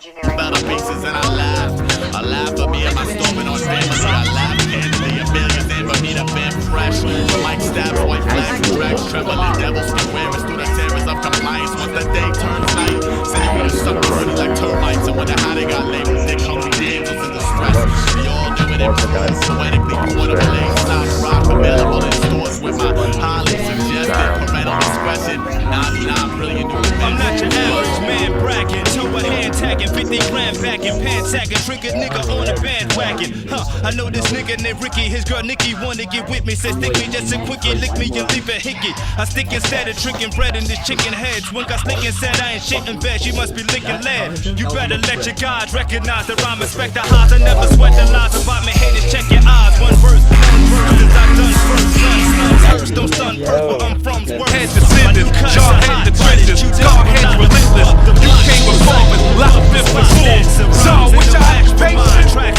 Better pieces and I laugh for me and my storming on family. I laugh candidly, a million name but me to been fresh. Mike stabs, white flags, tracks, trembling devils, still wearing through the terrors of compliance. Once the day turns night, say you gonna suck the city like termites. And when the how they got labeled, dick hungry angels in distress. We all doing it poetically, you wanna play stop rock, available in stores with my highly suggested parental discretion. 99 brilliant new men. I'm not your average man bragging, toe a hand tagging, 50 grand backing, pants sagging, trick a nigga on a bandwagon. I know this nigga named Ricky, his girl Nikki wanna get with me, said stick me just a quickie, lick me and leave a hickey. I stick instead of tricking bread in the chicken heads. One got slick and said I ain't shit in bed, she must be licking lead. You better let your guards recognize the rhyme, respect the highs, I never sweat the lies about me, haters check your eyes. One verse, cause I done first, don't stun, where I'm from's worth. Head descendants, y'all head the trenches, y'all heads relentless. You came performing, loud fifth and full. So, what y'all expectation?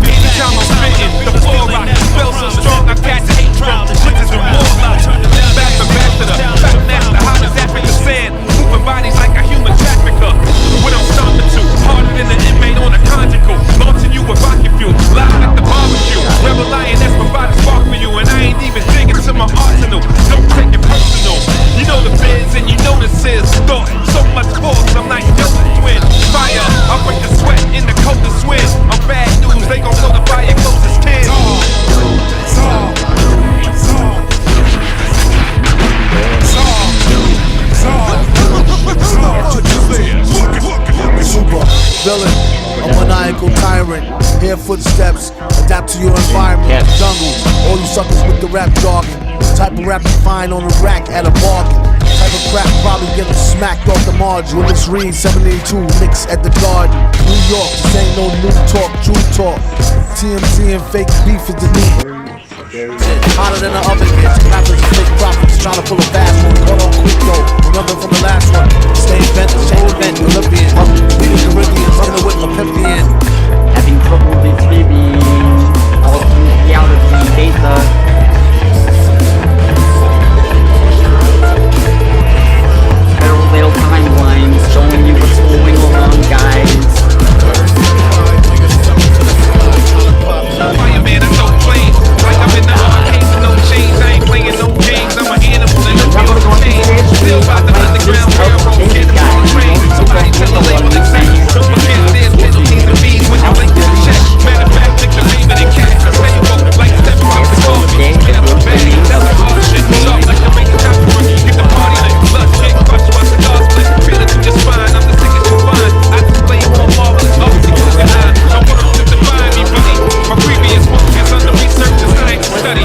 Anytime I'm spitting, the floor rock, spell so strong, I catch it. Witches and warlocks, back to the track master, hottest app in the sand, moving bodies like a human trafficker. When I'm stomping to, harder than an inmate on a conjugal, launching you with rocket fuel, loud at the barbecue. Rebel lioness provide a spark for you, and I ain't even digging to my arsenal. Don't take it personal. You know the biz and you know this is thought. So much force, I'm like Yoda twin. Fire, I break the sweat in the coldest wind. I'm bad news, they gon' know the fire closest kin. Super villain, a maniacal tyrant. Hear footsteps, adapt to your environment. Jungle, all you suckers with the rap jargon. Type of rap you find on the rack at a bargain. Type of crap probably getting smacked off the margin. Willis Reed, 782, mix at the garden. New York, this ain't no new talk, true talk. TMZ and fake beef is the new. Hotter than the oven gets, rappers and fake prophets trying to pull a fast one. Caught on quick though, remember from the last one. Stay bent, change event, Olympian. Leading Caribbeans, running with Olympian. Having trouble retrieving our reality data. Parallel timelines showing you what's going on, guys. Fireman, I'm so plain. Like I'm in the case, no change. I ain't playing no games. I'm an animal and no change. Still by the underground railroad, get on the train. Somebody tell the label and say, don't forget there's penalties and fees when you link this check. Matter of fact, pick the payment and cash. I say you won't like step up the phone. Get up the bag, tell the all shit. Sharp like the make time for you. Get the party lit. Blood kick, crush you out the car split. Feel it through your spine. I'm the sickest you find. I display more marvelous arts than you can hide. I want them to define me, buddy. My previous work is under research and science study.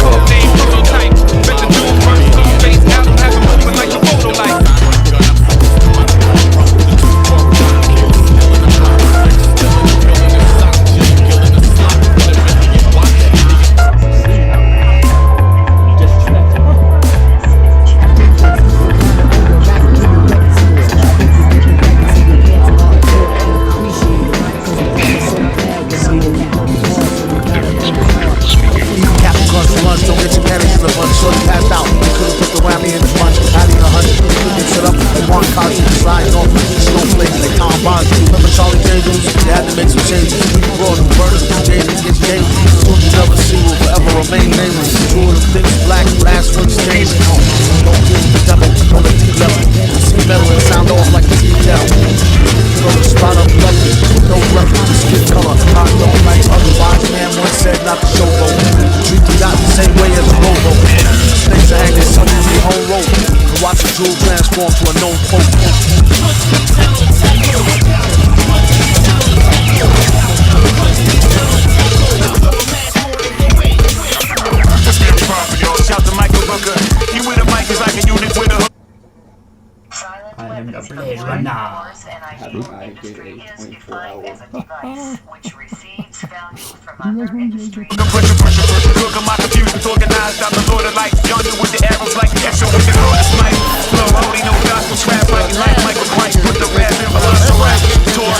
Code name prototype. Bet the dual first, two face out. Have them moving like a photo light. Transform to a known folk. Shout to Michael Booker. You with a mic is like a unit with a hook. I am the Blade Runner. Look at my confusion, organized, I'm the Lord of Light. Yonder with the arrows like Kesha with the chorus mic. Flow holy, no gospel trap, like Michael White. Put the rap in velociraptor. Tour,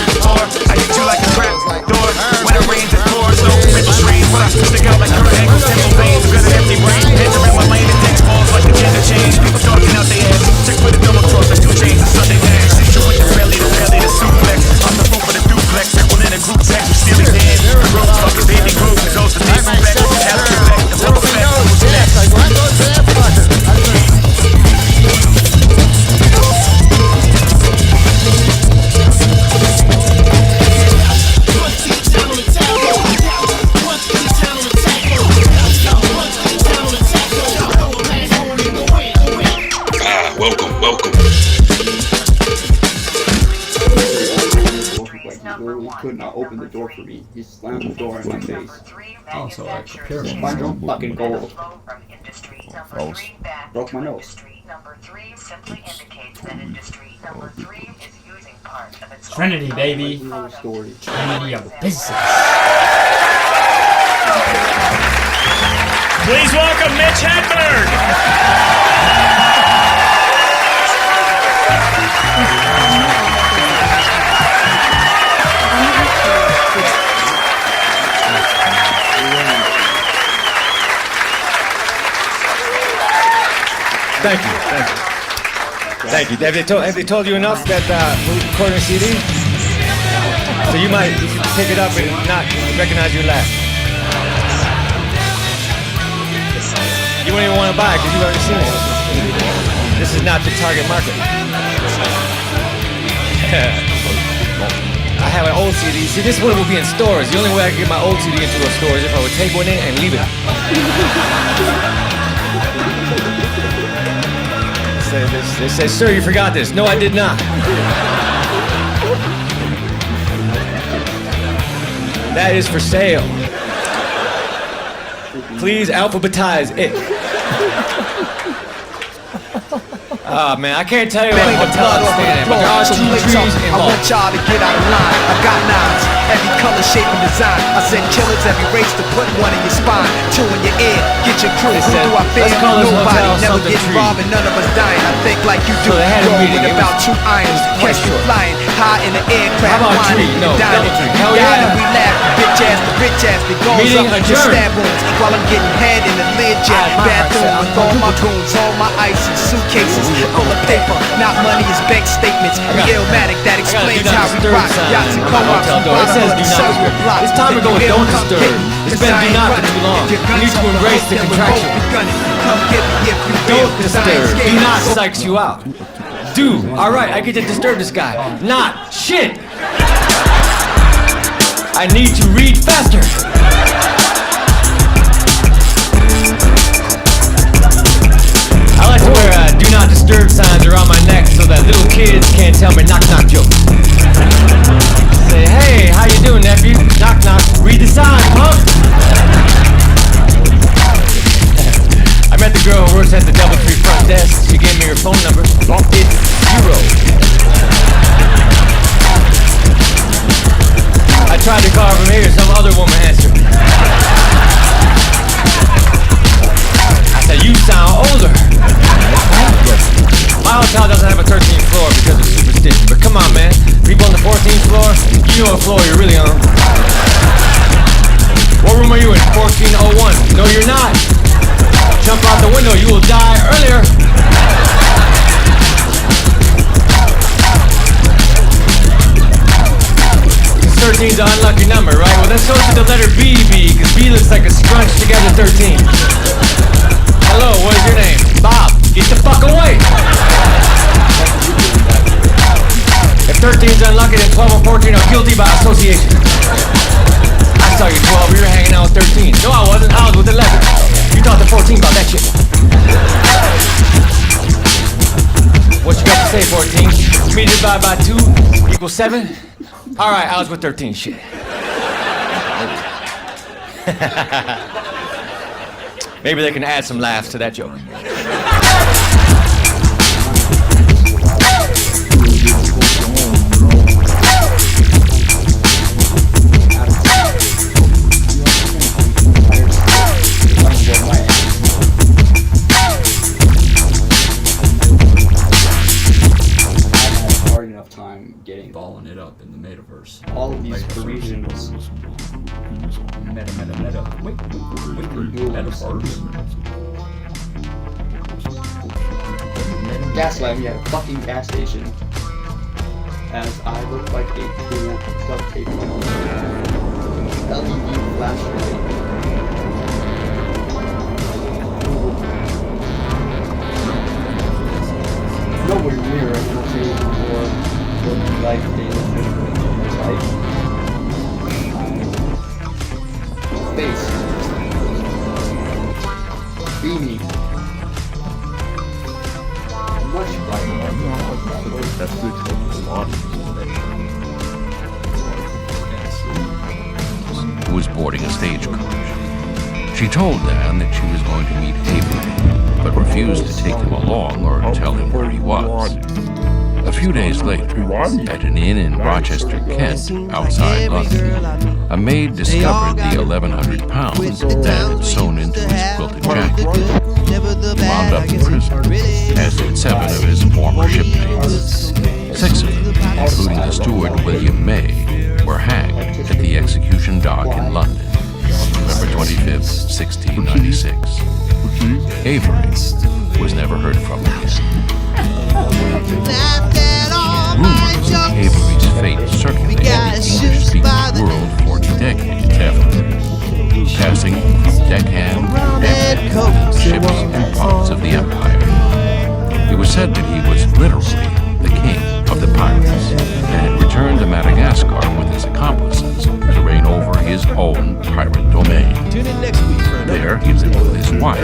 I hit you like a trap door. When it rains, it pours, so it's strange. But I still stick out like Kurt Angle, temple veins. Got an empty brain, entering my lane and takes balls like a gender change. People talking out their ass. Check for the double cross, like 2 chains and Sunday dance. It's true with the belly, the suplex. I'm door for me. He slammed the door in my face. Oh, so like a pyramid. Mine's all fucking gold. False. Broke my nose. Trinity, baby. Little story. Trinity of business. Please welcome Mitch Hedberg. Thank you. Thank you. Have they told you enough that we're recording a CD? So you might pick it up and not recognize your laugh. You won't even want to buy it because you've already seen it. This is not the target market. I have an old CD. See, this one will be in stores. The only way I can get my old CD into a store is if I would take one in and leave it. They say, sir, you forgot this. No, I did not. That is for sale. Please alphabetize it. Ah, man, I can't tell you what hotel I'm staying at, but there are 2 trees I involved. want y'all to get out of line. I got 9s, every color, shape, and design. I send killers every race to put 1 in your spine, 2 in your ear. Get your crew. Who do I fear? let's call this Nobody. hotel Never something get tree. involved and none of us dying. I think like you do. So they had a Roll meeting. with It about was 2 irons. quite Catch you short. flying high in the aircraft. How about whining tree? and No, dining. double tree. Hell Yeah, yeah. and we laugh. Bitch ass to rich ass. They goes Meeting up with adjourned. stab wounds while I'm getting head in the lid jet. Bathroom with all my goons, all my ice and suitcases full of paper. Not money, it's bank statements. Illmatic that explains do not how we disturb rock. sign Yachts and on my co-ops hotel and door. It says do not Brotherhood, disturb. block. It's time to go with If you don't come disturb. get me, It's 'cause been I do ain't not for running. too long. If your You need guns to up the embrace hook, the then we contraction. both be gunning. Come get me if you will, Don't 'cause I ain't disturb. scared. Do not psych you out. Do. All right, I get to disturb this guy. Not shit. I need to read faster. I like to wear do not disturb signs around my neck so that little kids can't tell me knock knock jokes. Say, hey, how you doing, nephew? Knock knock. Read the sign, punk. I met the girl who works at the DoubleTree front desk. She gave me her phone number. It's 0. I tried to call from here. Some other woman answered. I said, you sound older. My hotel doesn't have a 13th floor because of superstition. But come on, man. People on the 14th floor, you know what floor you're really on. What room are you in? 1401. No, you're not. Jump out the window, you will die earlier. 13's an unlucky number, right? Well, let's go to the letter B, because B looks like a scrunched together 13. Hello, what is your name? Bob. Get the fuck away. If 13's unlucky, then 12 and 14 are guilty by association. I saw you 12, you were hanging out with 13. No, I wasn't, I was with 11. You talked to 14 about that shit. What you got to say, 14? 3 divided by 2 equals 7? Alright, I was with 13, shit. Maybe they can add some laughs to that joke. Getting balling it up in the metaverse. all of these Parisians Meta. Wait. Metaverse. gaslighting me at a fucking gas station as I look like a cool duct tape LED flashlight. Nowhere near as much as before looking like they live life. Face. Beaming. Much brighter. That's good. A lot. She told Dan that she was going to meet Avery, but refused to take him along or tell him where he was. A few days later, at an inn in Rochester, Kent, outside London, a maid discovered the 1,100 pounds Dan had sewn into his quilted jacket. He wound up in prison, as did 7 of his former shipmates. 6 of them, including the steward William May, were hanged at the execution dock in London, November 25th, 1696. Avery was never heard from again. Rumors of Avery's fate circulated the English-speaking world for decades afterward, passing from deckhand to deckhand, ships and parts of the empire. It was said that he was literally the king of the pirates and had returned to Madagascar with his accomplices to reign over his own pirate domain. There he lived with his wife,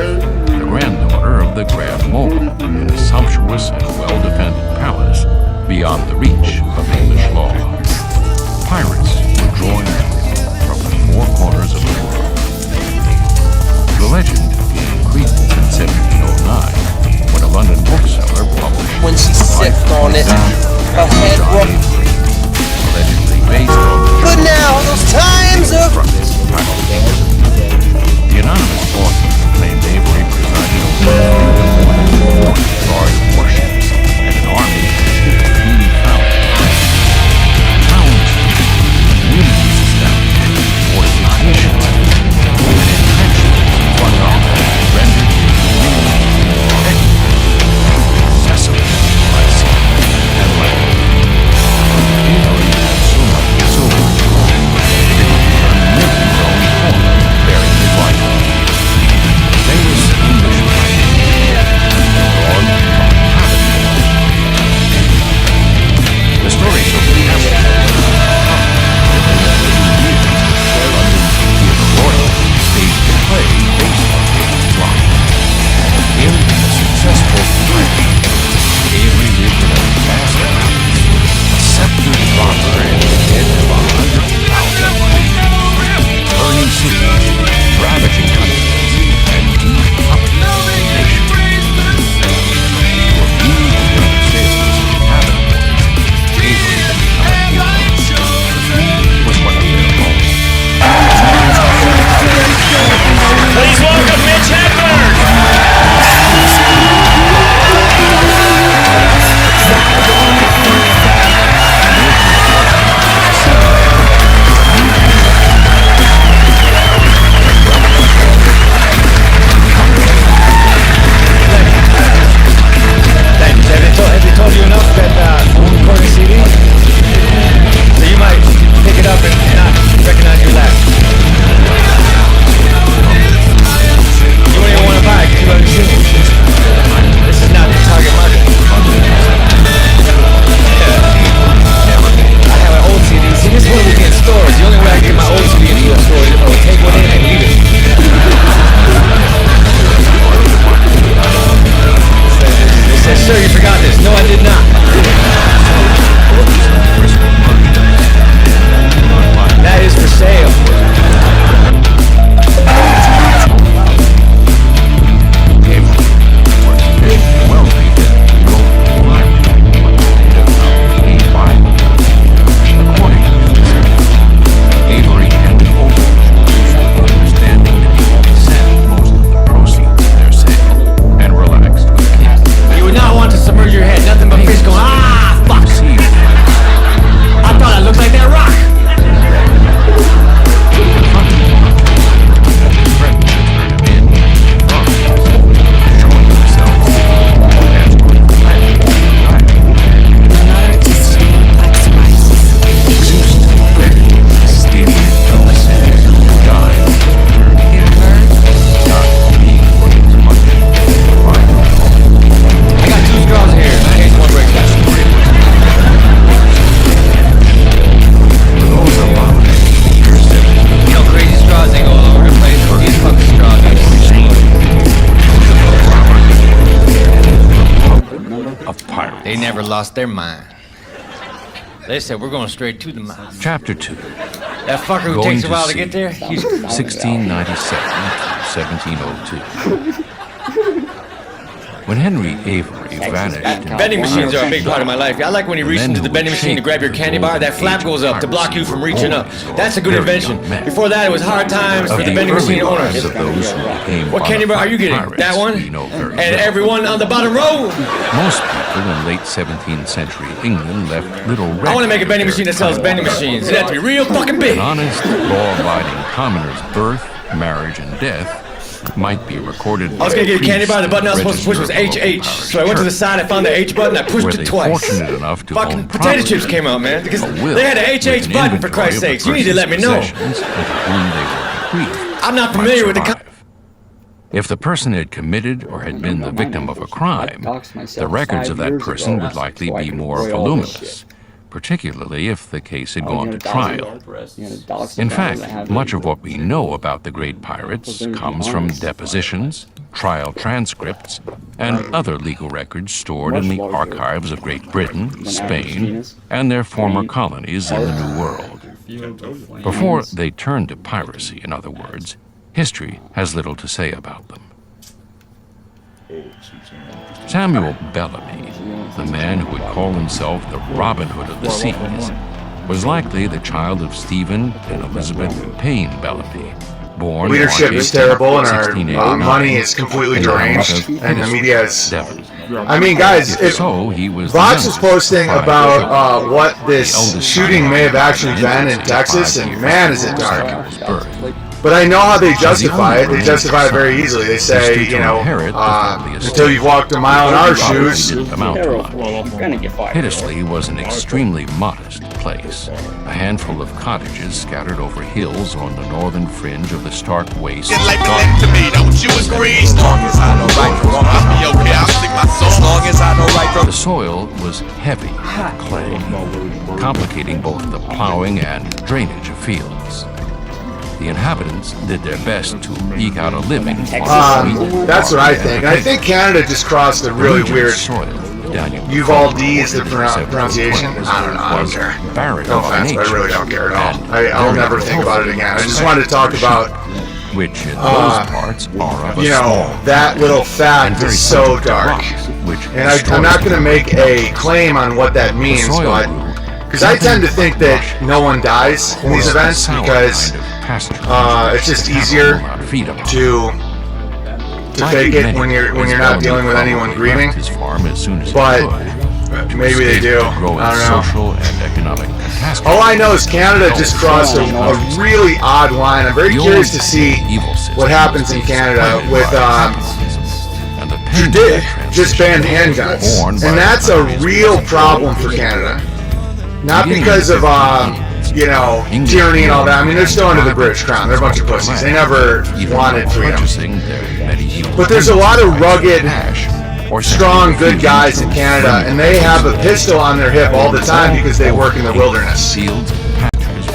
the granddaughter of the Grand Mogul, in a sumptuous and well-defended palace beyond the reach of English law. Pirates were drawing to him from the 4 corners of the world. The legend increased in 1709 when a London bookseller published when she sipped on it, her head rocked. Allegedly based on the But now those times are from this title. The anonymous author claimed Avery presided over more than 40 large warships and an army of 80,000. Towns, communities established, fortifications, and intentions one army rendered his dominion accessible by sea and land. Avery had so much silver that he could turn Newton's own corner bearing his life. Famous English pirate, Lord Mountbatten. The story so fantastic that within a few years, London's Theatre Royal staged a play based on Avery's life. In the successful pirate, Avery lived in a vast palace, a sceptered father in the head of 100,000 creatures, burning cities, ravaging countries, and deep populated nations. To a few young sailors and cabin boys, Avery had become a hero. He was one of their own. Please welcome Mitch Hedberg. Have they told you enough that I'm recording CD? So you might pick it up and not recognize your laugh. You won't even want to buy it because you haven't seen it. This is not the target market. I have an old CD. See, this one will be in stores. The only way I can get my old CD into a store is if I would take one in and leave it. They said, sir, you forgot this. No, I did not. That is for sale. Avery handed over, understanding that he would send most of the proceeds of their sale, and relaxed with the king. You would not want to submerge your head. Nothing but fish going, ah, fuck. I thought I looked like that rock. I got 2 straws here. In case one breaks down. You know, crazy straws, they go all over the place. These fucking straws are insane. Of pirates. They never lost their mind. They said, we're going straight to the mouth. Chapter 2. That fucker who Going takes a to while to sea. get there, he's... 1697 to 1702. When Henry Avery vanished in Vending machines are a big part of my life. I like when you reach into the vending machine to grab your candy bar, that flap goes up to block you from reaching up. That's a good invention. Before that, it was hard times for the vending machine owners. What candy bar are you getting? That one? And everyone on the bottom row? Most people in late 17th century England left little record. I want to make a vending machine that sells vending machines. It has to be real fucking big. An honest, law-abiding commoner's birth, marriage, and death might be recorded. I was gonna get a candy bar, the button I was supposed to push was HH. So I went to the side, I found the H button, I pushed it twice. Fortunate enough to Fucking own potato chips property, came out, man. Because a will they had an HH with an button, for inventory Christ's of the sakes. You need to let me know. person's possessions and to whom they were bequeathed I'm not might familiar with the survive. If the person had committed or had been the victim of a crime, the records of that person would likely be more voluminous, particularly if the case had gone to trial. In fact, much of what we know about the great pirates comes from depositions, trial transcripts, and other legal records stored in the archives of Great Britain, Spain, and their former colonies in the New World. Before they turned to piracy, in other words, history has little to say about them. Samuel Bellamy, the man who would call himself the Robin Hood of the seas, was likely the child of Stephen and Elizabeth Payne Bellamy, born Leadership March is terrible, and 1689 our money is completely in the deranged, house of and the media is. Devon. I mean, guys, if So he was Vox the was posting youngest about what the this eldest shooting son may have of actually been in 5 Texas, and years man, is it before dark. Samuel's birth. But I know how they justify it. They justify it very easily. They say, you know, until you've walked a mile in our shoes. Hiddesley was an extremely modest place, a handful of cottages scattered over hills on the northern fringe of the stark waste. Get like to me, don't you agree? As long as I know right from wrong, I'll be okay, I'll sing my song. As long as I know right from The soil was heavy with clay, complicating both the plowing and drainage of fields. The inhabitants did their best to eke out a living. That's what I think. And I think Canada just crossed a really weird. Uvalde is the pronunciation. I don't know. I don't care. No offense, but I really don't care at all. I'll never think about it again. I just wanted to talk about. Which in those parts are of a you know, small, that little fact is so dark. And I'm not going to make a claim on what that means, but because I tend to think that no one dies in these events because it's just easier to fake it when you're not dealing with anyone grieving. But maybe they do. I don't know. All I know is Canada just crossed a really odd line. I'm very curious to see what happens in Canada with just banned handguns, and that's a real problem for Canada. Not because of you know, tyranny and all that. I mean, they're still under the British Crown. They're a bunch of pussies. They never wanted freedom. But there's a lot of rugged, strong, good guys in Canada, and they have a pistol on their hip all the time because they work in the wilderness.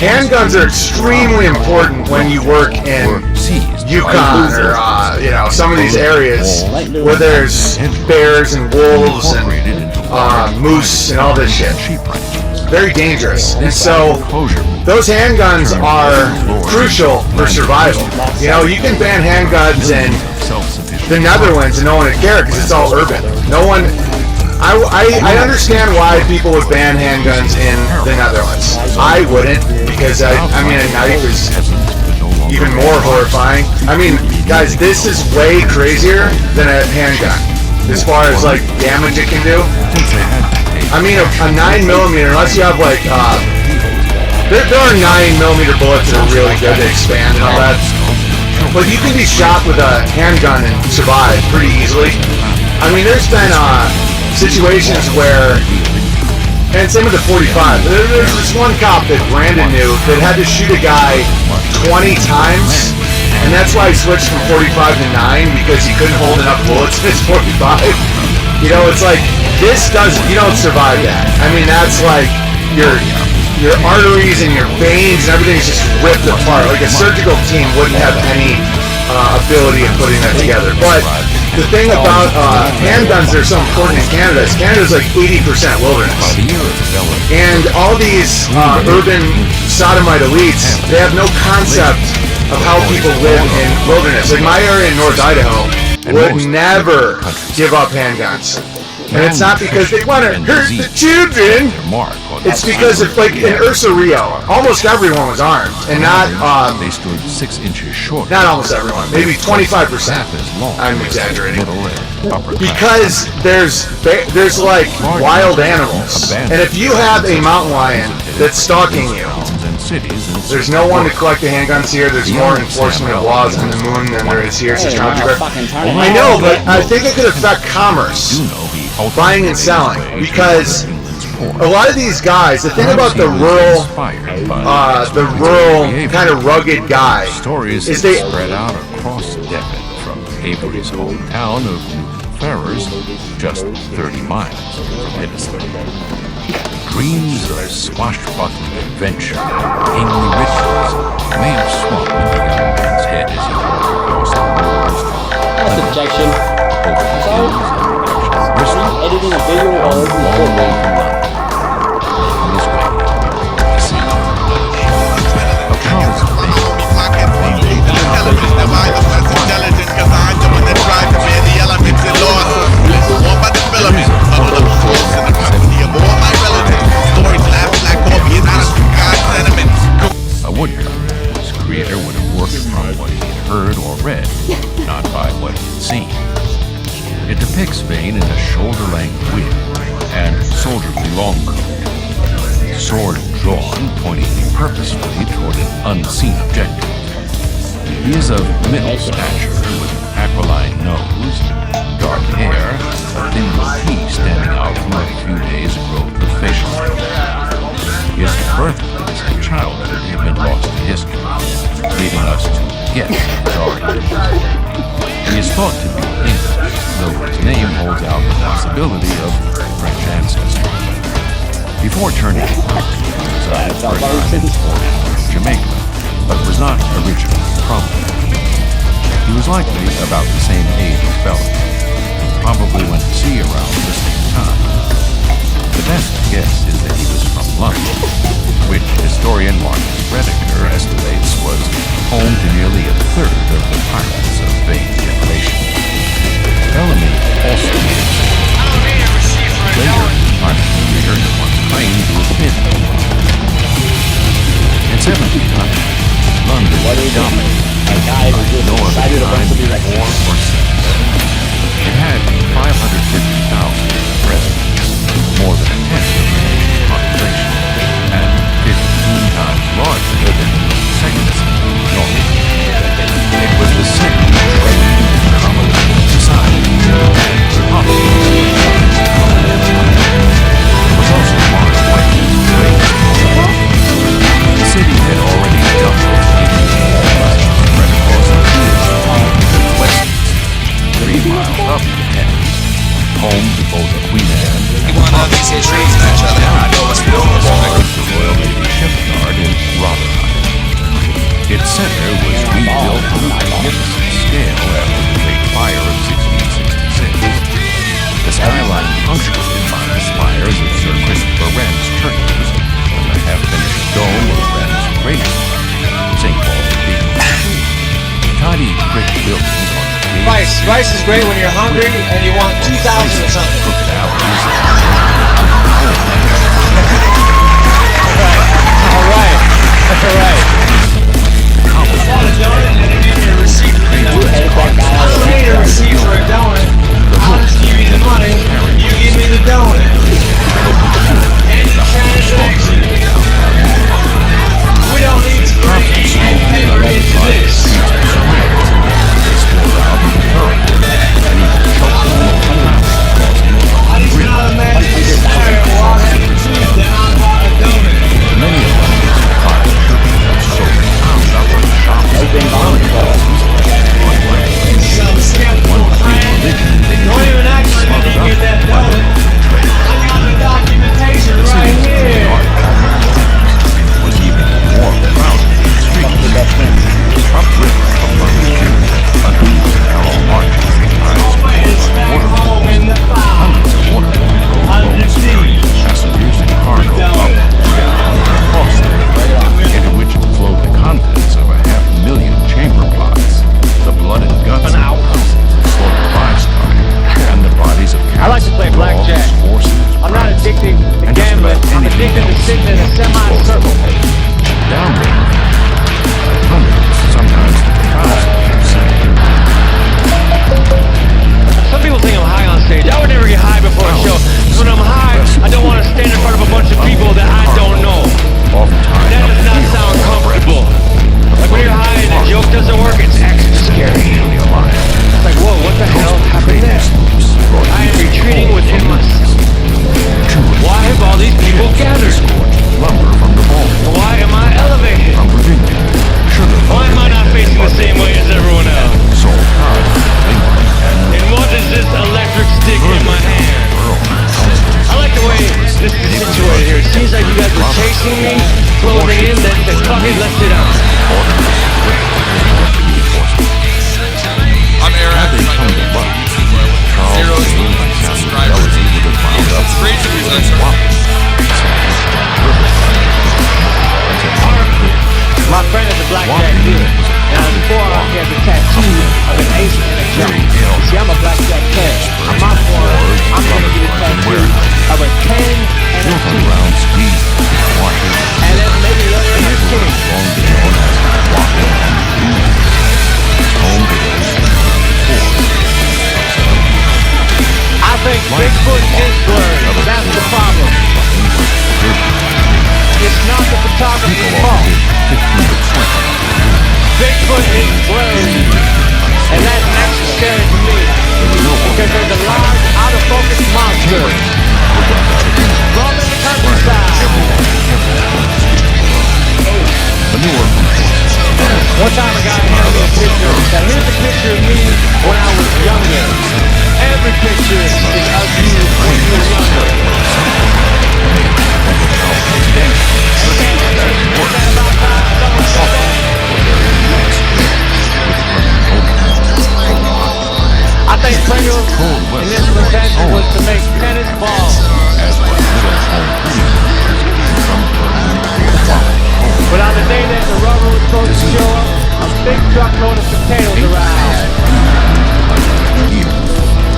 Handguns are extremely important when you work in Yukon or, you know, some of these areas where there's bears and wolves and moose and all this shit. Very dangerous. And so those handguns are crucial for survival. You know, you can ban handguns in the Netherlands and no one would care because it's all urban. No one. I understand why people would ban handguns in the Netherlands. I wouldn't, because I mean a knife is even more horrifying. I mean, guys, this is way crazier than a handgun as far as like damage it can do. I mean, a 9mm, unless you have like, there are 9mm bullets that are really good to expand and all that. But you can be shot with a handgun and survive pretty easily. I mean, there's been situations where, and same with the 45. There's this one cop that Brandon knew that had to shoot a guy 20 times, and that's why he switched from 45 to 9 because he couldn't hold enough bullets in his 45. You know, it's like, you don't survive that. I mean, that's like your arteries and your veins and everything's just ripped apart. Like a surgical team wouldn't have any ability of putting that together. But the thing about handguns that are so important in Canada is Canada's like 80% wilderness. And all these urban sodomite elites, they have no concept of how people live in wilderness. Like my area in North Idaho would never give up handguns. And it's not because they want to hurt the children. It's because it's like in Ursa Rio, almost everyone was armed, and not they stood 6 inches short. not almost everyone, maybe 25%. I'm exaggerating. Because there's like wild animals, and if you have a mountain lion that's stalking you, there's no one to collect the handguns here. There's more enforcement of laws on the moon than there is here. I know, but I think it could affect commerce, buying and selling, because a lot of these guys, the thing about the rural kind of rugged guy is they spread out across Devon from Avery's hometown of Newton Ferrers, just 30 miles from Edison. Dreams of swashbuckling adventure and kingly riches may have swung in the young man's head as he walked across the moors. That's objection. Sorry? Editing a video while everyone's On his way to see a promise of a woodcut, whose creator would have worked from what he had heard or read, not by what he had seen. It depicts Vane in a shoulder-length wig and soldierly long coat, sword drawn, pointing purposefully toward an unseen objective. He is of middle stature, with an aquiline nose, dark hair, a thin goatee standing out from a few days' growth of facial hair. His birthplace and childhood have been lost to history, leaving us to guess his origin. He is thought to be English, though his name holds out the possibility of French ancestry. Before turning to he resided for a time in Jamaica, but was not originally from there. He was likely about the same age as Bella, and probably went to sea around the same time. The best guess is that he was from London, which historian Marcus Rediker estimates was home to nearly a third of the pirates of Vane's generation. Bellamy also is. Later, pirate career he once claimed to have been. In 1700, London dominated by no other time war or sex. It had 550,000 residents, more than a tenth of the nation's population, and 15 times larger than the second city, Norway. It was the center of trade, commerce, society, and politics. It was also marked by its trade. The city had already doubled its population, spread across the fields of Westminster, 3 miles up the Thames, home to both Queen Anne and the Royal Navy Shipyard in Rotherhithe. Its center was rebuilt on a magnificent scale after the Great Fire of 1666. The skyline punctuated by the spires of Sir Christopher Wren's churches and the half-finished dome of Wren's crater, St. Paul's Cathedral. Tidy brick buildings on the Rice is great when you're hungry and you want 2,000 or something. crooked alleys. All right. I'll just give you the money, you give me the donut. Any transaction. We don't need to bring paper into this. I just not imagine this fire water, then I bought a donut. Many of them are so pound up on the shop. Steve, let's sit down. I'm Aaron. Had they come to luck, Charles and subscribers would have wound up My friend is a blackjack dealer. Now, before he has a tattoo of an ace and a jack. See, I'm a blackjack player. On my form, I'm going to get a tattoo of a 10 and a 2. And then maybe the other one is 10. I think Bigfoot is blurry. That's the problem. It's not the photographer's fault. Bigfoot is blurry. And that's actually scary to me. Because there's a large, out-of-focus monster from the countryside. One time a guy handed me a picture. Now here's a picture of me when I was younger. Every picture is of you when you were younger. I think Pringle's initial intention was to make tennis balls. But on the day that the rubber was supposed to show up, a big truckload of potatoes arrived.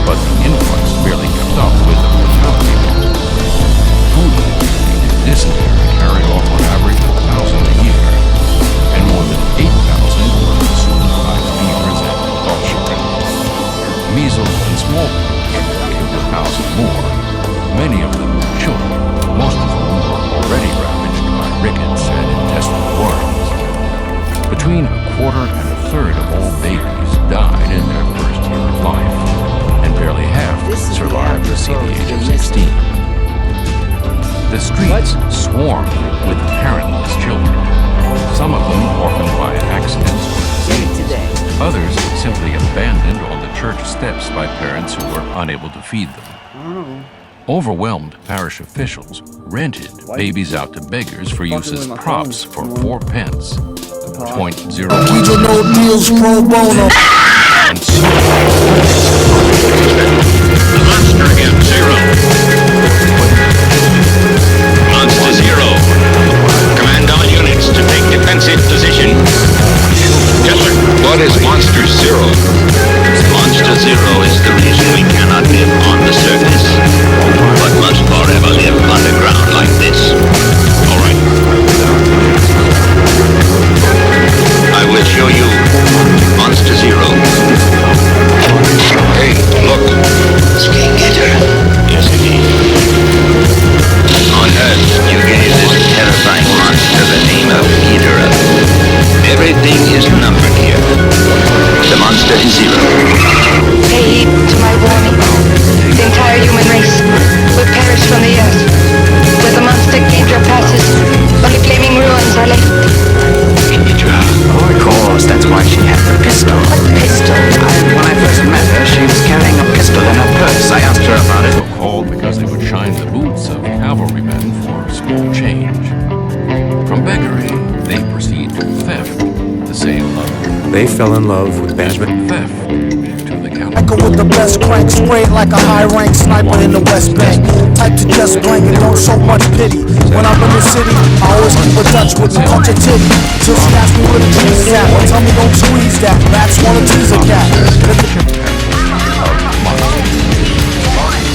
But the influx barely kept up with the mortality. Food dysentery carried off on average 1,000 a year, and more than 8,000 were consumed by fevers and debauchery. Measles and smallpox killed 1,000 more, many of them children, most of whom were already ravaged by rickets and intestinal worms. Between a quarter and a third of all babies died in their first year of life, and barely half survived to see the age of 16. The streets swarmed with parentless children, some of them orphaned by accidents or disease. Others simply abandoned on the church steps by parents who were unable to feed them. Overwhelmed parish officials rented babies out to beggars for use as props for 4 pence. Regional deals pro bono. Monster again, Zero. Monster Zero. Command all units to take defensive position. Yes, sir. What is Monster Zero? Monster Zero is the reason we cannot live on the surface, but must forever live underground like this. All right. I will show you Monster Zero. Hey, look. Skin Getter. Yes, indeed. On Earth, you gave this terrifying monster the name of Ghidorah. Everything is numbered here. The monster is Zero. Pay heed to my warning. The entire human race will perish from the earth. Where the monster Ghidorah passes, only flaming ruins are left. Ghidorah? Oh, of course, that's why she had the pistol. What pistol? When I first met her, she was carrying a pistol in her purse. I asked her about it. Called because they would shine the boots of cavalrymen for small change. From beggary, they proceed to theft, the same love. They fell in love with Benjamin. Theft to the counter. Echo with the best crank, sprayed like a high-rank sniper in the West Bank. Type to just blank and don't show much pity. When I'm in the city, I always keep a Dutch with me, punch a titty. Till she asks me where the cheese is at. Well, tell me don't squeeze that. Rats wanna tease a cat.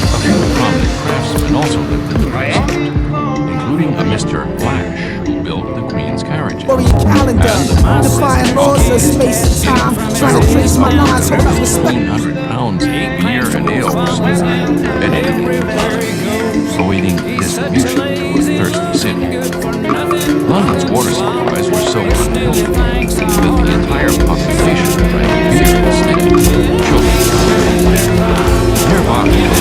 A few prominent craftsmen also lived in the past, including a Mr. Flash, who built the Queen's carriages. Calendar, defying laws of space and time. Trying to trace my lines, hold up respect. 1,500 pounds of beer and ales, awaiting distribution to a thirsty city. London's water supplies were so unhealthy that the entire population drank beer instead of children. Their bodies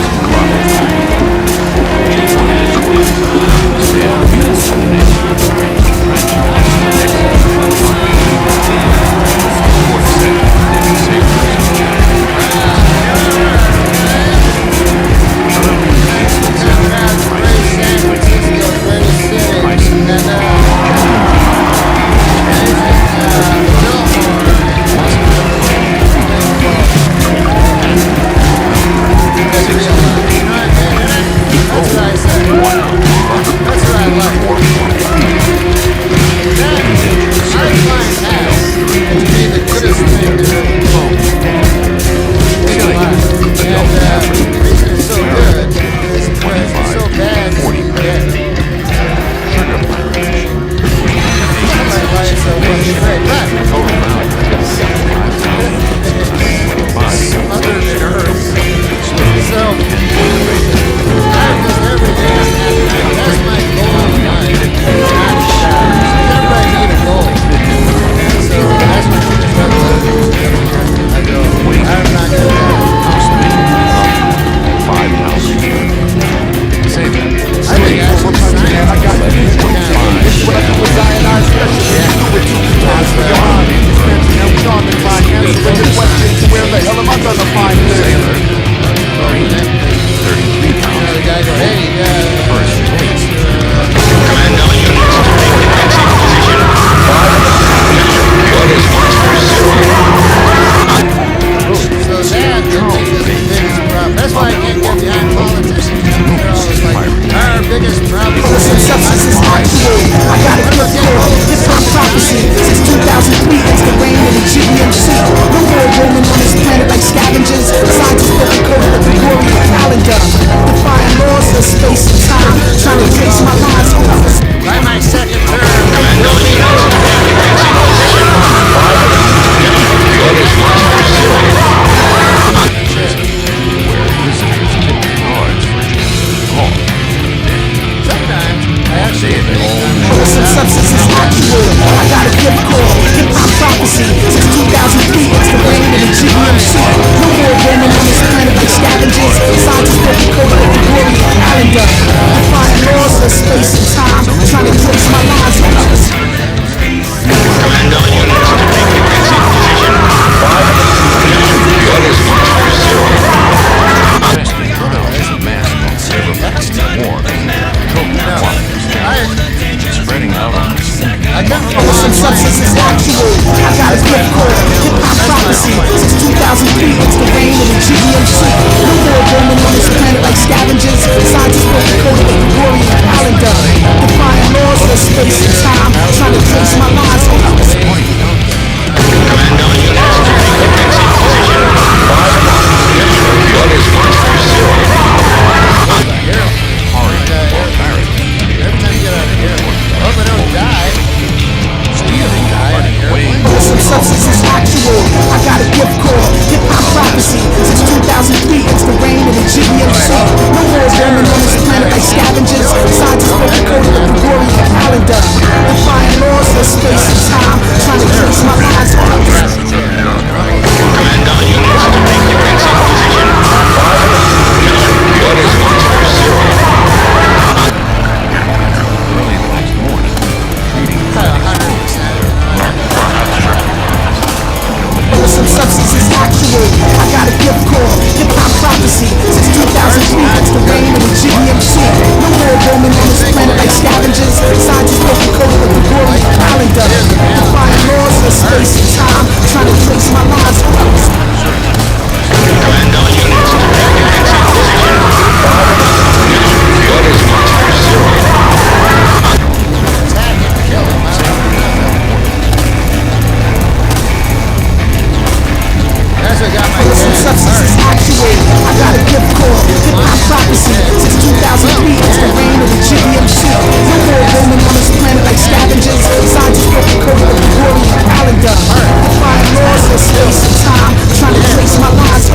Some substances actuate. I got a gift called hip-hop prophecy. Since 2003, it's the reign of the GMC. No more roaming on this planet like scavengers. Scientists broke the code of the Gregorian calendar. Defying laws of space and time. Trying to trace my lines.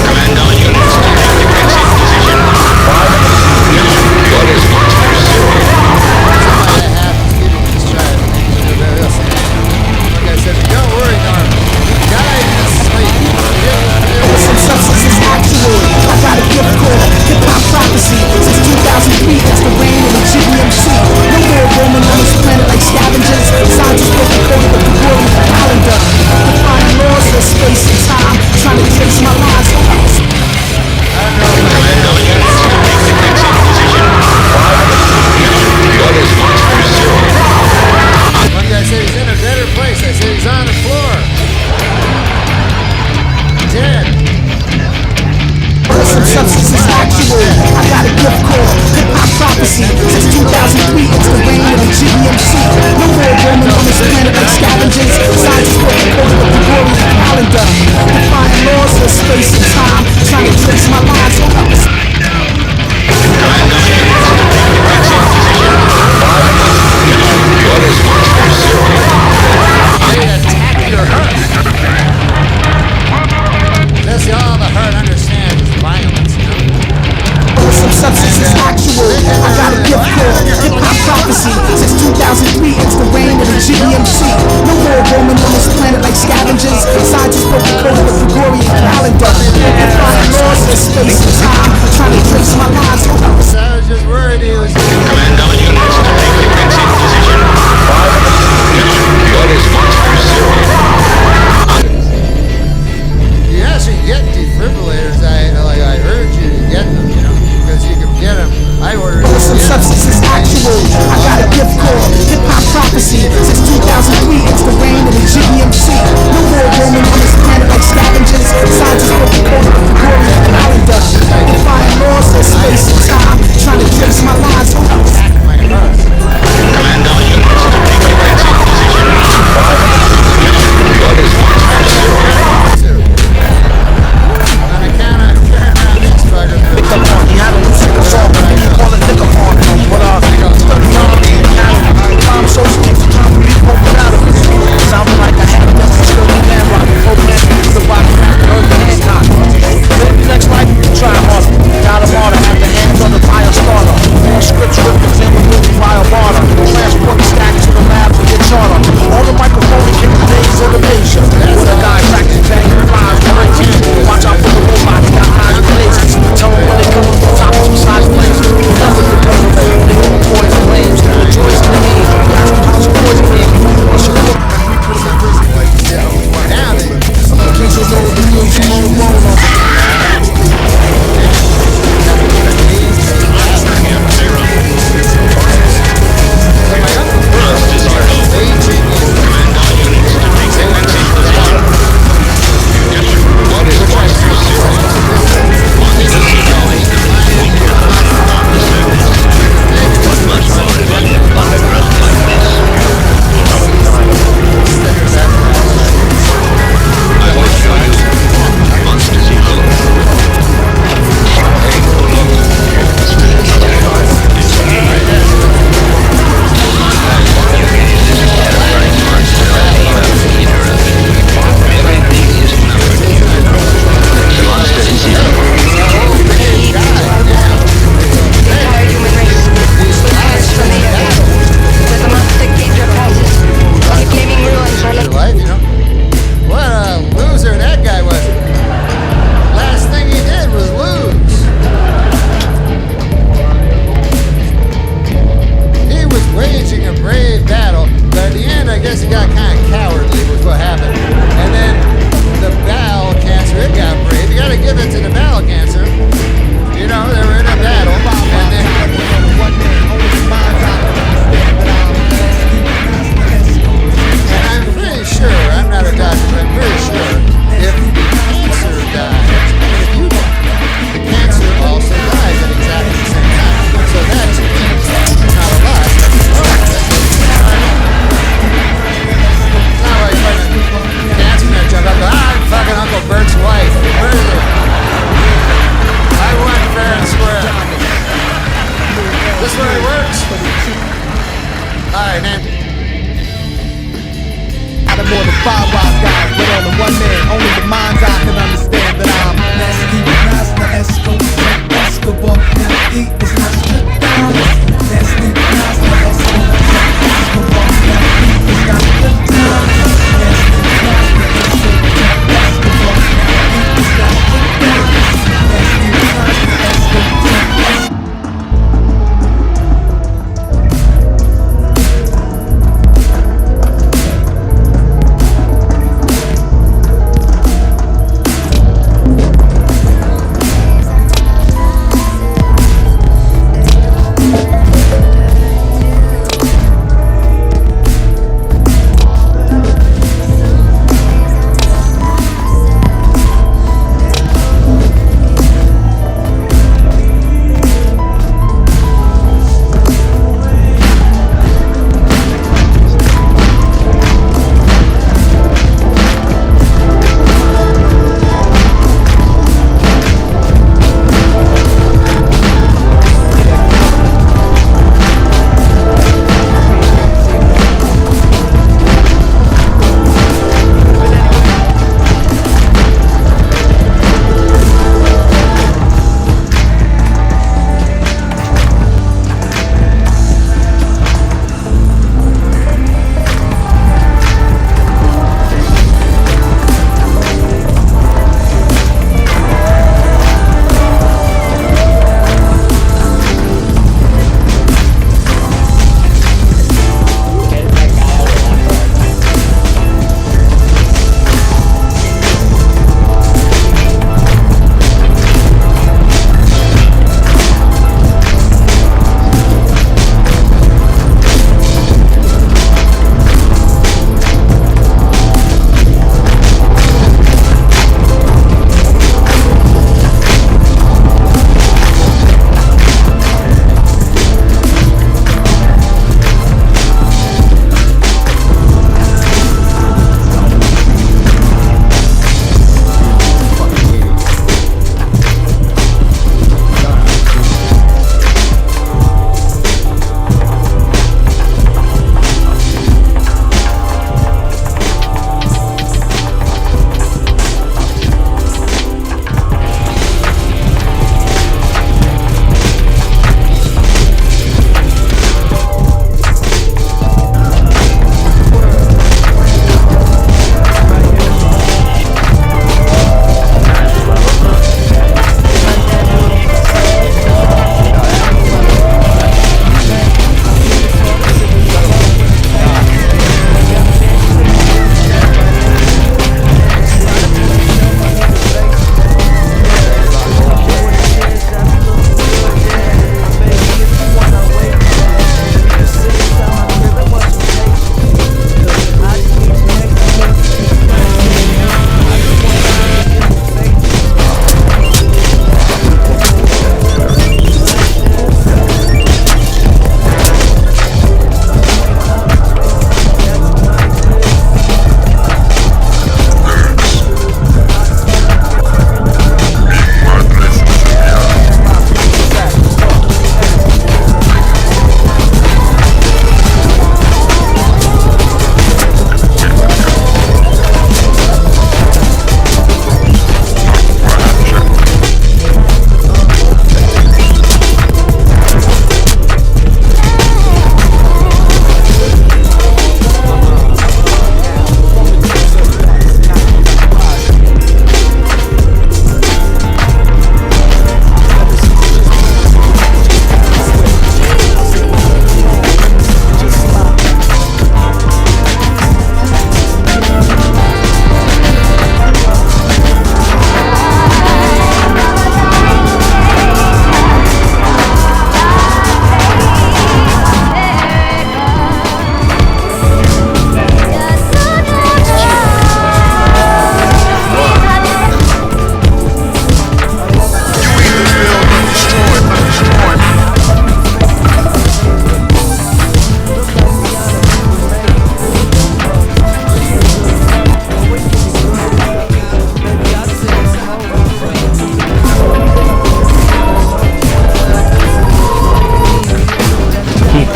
Command all units to take defensive position. What is Monster Zero? Like I said, don't worry, Norm. Guys, some substances actual. I got a gift called hip-hop prophecy. Since 2003, it's the reign of the GMC. No more roaming on this planet like scavengers. Scientists broke the code of the Gregorian calendar. Defying laws of space and time. Trying to trace my lines. Command all units to take defensive position. What is Monster Zero? one guy said he's in a better place. I said he's on the floor. Dead. Some substances actual. I got a gift called hip-hop prophecy. Since 2003, it's the reign of the GMC. No more roaming on this planet like scavengers. Scientists broke the code of the Gregorian calendar. Defying laws of space and time. Trying to trace my lines. Command all units to take defensive position. What is Monster Zero? They attack your heart. That's all the heart understands is violence, you know? Some substances actual. I got a gift called hip-hop prophecy. Since 2003, it's the reign of the GMC. No more roaming on this planet like scavengers. Scientists broke the code of the Gregorian calendar. Defying laws of space and time. Trying to trace my lines. So I was just worried he was... Command all units to take defensive position. What is Monster Zero? You actually get defibrillators. I heard you get them, you know, because you can get them. I ordered some substances actual. I got a gift called hip-hop prophecy. Since 2003, it's the reign of the GMC. No more roaming on this planet like scavengers. Scientists broke the code of the Gregorian calendar.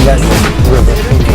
less river.